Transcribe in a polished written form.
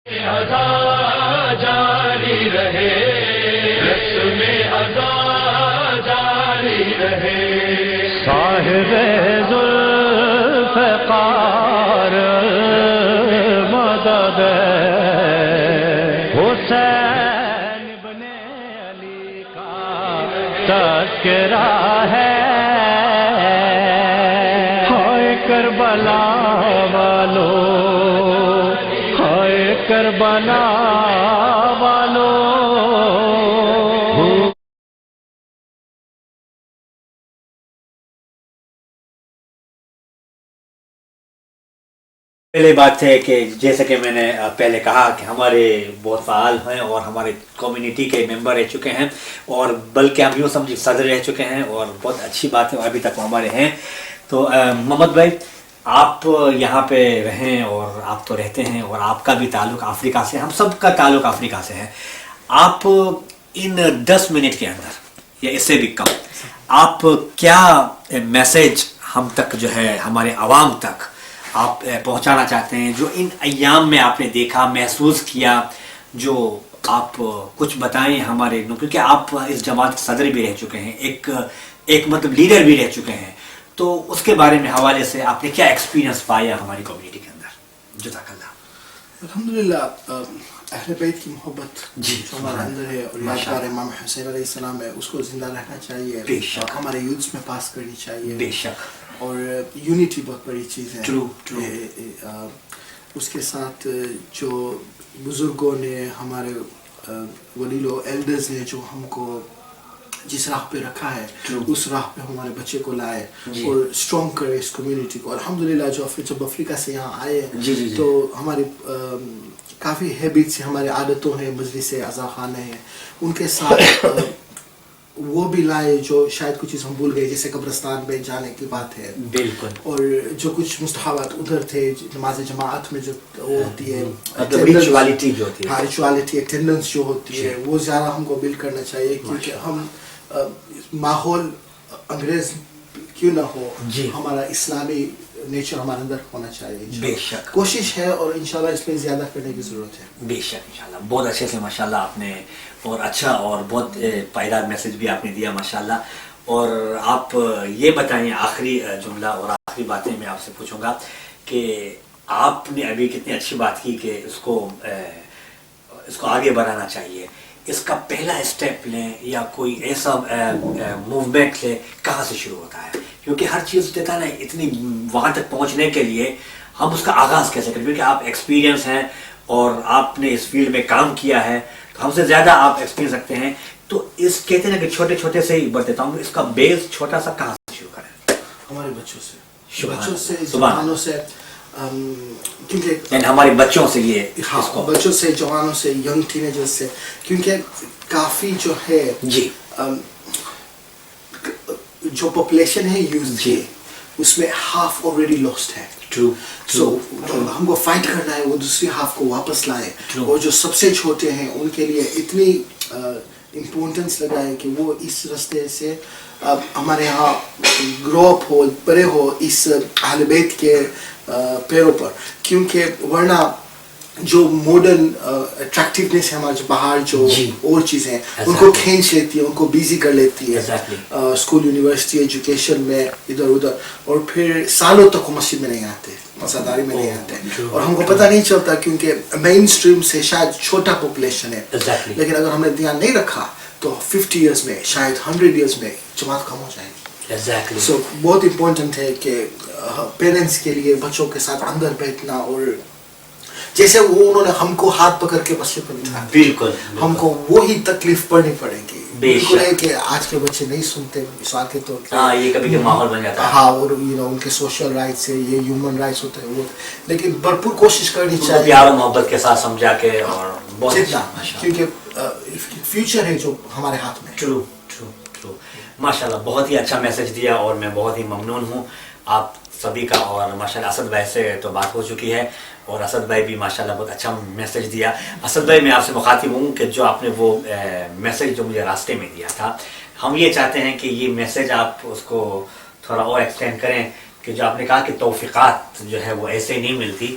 ادا جاری رہے، رسم ادا جاری رہے، صاحب ذوالفقار مدد حسین ابن علی کا تذکرہ ہے، ہائے کربلا والو، ہائے کربلا والو. پہلے بات ہے کہ جیسا کہ میں نے پہلے کہا کہ ہمارے بہت فعال ہیں اور ہمارے کمیونٹی کے ممبر رہ چکے ہیں، اور بلکہ ہم یوں سمجھے صدر رہ چکے ہیں، اور بہت اچھی بات ہے ابھی تک وہ ہمارے ہیں. تو محمد بھائی، آپ یہاں پہ رہیں اور آپ تو رہتے ہیں، اور آپ کا بھی تعلق افریقہ سے، ہم سب کا تعلق افریقہ سے ہے. آپ ان 10 منٹ کے اندر یا اس سے بھی کم آپ کیا میسج ہم تک جو ہے ہمارے عوام تک آپ پہنچانا چاہتے ہیں، جو ان ایام میں آپ نے دیکھا محسوس کیا، جو آپ کچھ بتائیں ہمارے، کیونکہ آپ اس جماعت کے صدر بھی رہ چکے ہیں، ایک مطلب لیڈر بھی رہ چکے ہیں، تو اس کے بارے میں حوالے سے آپ نے کیا ایکسپیرینس پایا ہماری کمیونٹی کے اندر؟ جزاک اللہ. الحمدللہ اہل بیت کی محبت جی جو ہمارے اندر ہے، اور یادگار امام حسین علیہ السلام ہے، اس کو زندہ رہنا چاہیے، بے شک. ہمارے یوتھس میں پاس کرنی چاہیے، بے شک. اور یونٹی بہت بڑی چیز ہے. True, true. اس کے ساتھ جو بزرگوں نے، ہمارے ولیل و ایلڈرز نے جو ہم کو جس راہ پہ رکھا ہے، True. اس راہ پہ ہمارے بچے کو لائے جی. اور اسٹرانگ کرے اس کمیونٹی کو. الحمدللہ جب افریقہ سے یہاں آئے جی جی جی. تو ہماری کافی ہیبٹس ہیں، ہمارے عادتوں ہیں، مجلس اعضا خانے ہیں، ان کے ساتھ وہ بھی لائے جو شاید کچھ چیز ہم بھول گئے، جیسے قبرستان میں جانے کی بات ہے، بالکل. اور جو کچھ مستحبات ادھر تھے، نماز جماعت میں جو وہ ہوتی ہے، ریچوالٹی جو ہوتی ہے، ہاں ریچوالٹی، اٹینڈنس جو ہوتی ہے، وہ زیادہ ہم کو بلڈ کرنا چاہیے، کیونکہ ہم ماحول انگریز کیوں نہ ہو، جی. ہمارا اسلامی نیچر ہمارے اندر ہونا چاہیے. بے شک. کوشش ہے، اور انشاءاللہ اس میں زیادہ کرنے کی ضرورت ہے. بے شک انشاءاللہ. بہت اچھے سے ماشاءاللہ آپ نے، اور اچھا اور بہت پائیدار میسج بھی آپ نے دیا ماشاءاللہ. اور آپ یہ بتائیں، آخری جملہ اور آخری باتیں میں آپ سے پوچھوں گا کہ آپ نے ابھی کتنی اچھی بات کی کہ اس کو آگے بڑھانا چاہیے. اس کا پہلا اسٹیپ لیں یا کوئی ایسا موومنٹ لیں، کہاں سے شروع ہوتا ہے؟ کیونکہ ہر چیز دیتا ہے نا، اتنی وہاں تک پہنچنے کے لیے ہم اس کا آغاز کیسے کریں؟ کیونکہ آپ ایکسپیرینس ہیں اور آپ نے اس فیلڈ میں کام کیا ہے، تو ہم سے زیادہ آپ ایکسپیرینس رکھتے ہیں. تو اس کہتے ہیں نا کہ چھوٹے چھوٹے سے ہی بڑھتے، تو ہم اس کا بیس چھوٹا سا کہاں سے شروع کریں؟ ہمارے بچوں سے، سبحان جوانوں سے، کیونکہ ہمارے بچوں سے، یہ اس کو بچوں سے، جوانوں سے، ینگ ٹینیجرز سے، کیونکہ کافی جو ہے جی جو پاپولیشن ہے یوتھ کی، اس میں ہاف آلریڈی لاسٹ ہے. ٹرو. سو ہم کو فائٹ کرنا ہے وہ دوسری ہاف کو واپس لائے، اور جو سب سے چھوٹے ہیں ان کے لیے اتنی امپورٹنس لگائے کہ وہ اس راستے سے ہمارے یہاں گرو اپ ہو، بڑے ہو اس اہل بیت کے پیروں پر. کیونکہ ورنہ جو ماڈرن اٹریکٹیونیس ہے ہمارے باہر، جو اور چیزیں ہیں ان کو کھینچ لیتی ہے، ان کو بیزی کر لیتی ہے، اسکول، یونیورسٹی، ایجوکیشن میں ادھر ادھر، اور پھر سالوں تک وہ مسجد میں نہیں آتے، مساداری میں نہیں آتے، اور ہم کو پتہ نہیں چلتا کیونکہ مین اسٹریم سے شاید چھوٹا پاپولیشن ہے. لیکن اگر ہم نے دھیان نہیں رکھا تو 50 ایئرس میں، شاید 100 ایئرس میں جماعت کم ہو جائے گی. سو بہت امپورٹنٹ ہے کہ پیرنٹس کے لیے بچوں کے ساتھ اندر بیٹھنا، اور جیسے وہ انہوں نے ہم کو ہاتھ پکڑ کے مسجد میں بٹھایا، بالکل ہم کو وہی تکلیف پڑنی پڑے گی. بالکل ہے کہ آج کے بچے نہیں سنتے، مثال کے طور پہ یہ کبھی کہ ماحول بن جاتا ہے، ہاں، اور ان کے سوشل رائٹس ہے، یہ ہیومن رائٹس ہوتے ہیں وہ، لیکن بھرپور کوشش کرنی چاہیے پیار و محبت کے ساتھ سمجھا کے، اور جتنا، کیونکہ فیوچر ہے جو ہمارے ہاتھ میں. True true true. ماشاءاللہ بہت ہی اچھا میسج دیا، اور میں بہت ہی ممنون ہوں آپ سبھی کا. اور ماشاءاللہ اسد بھائی سے تو بات ہو چکی ہے، اور اسد بھائی بھی ماشاءاللہ بہت اچھا میسج دیا. اسد بھائی، میں آپ سے مخاطب ہوں کہ جو آپ نے وہ میسج جو مجھے راستے میں دیا تھا، ہم یہ چاہتے ہیں کہ یہ میسج آپ اس کو تھوڑا اور ایکسٹینڈ کریں، کہ جو آپ نے کہا کہ توفیقات جو ہے وہ ایسے نہیں ملتی،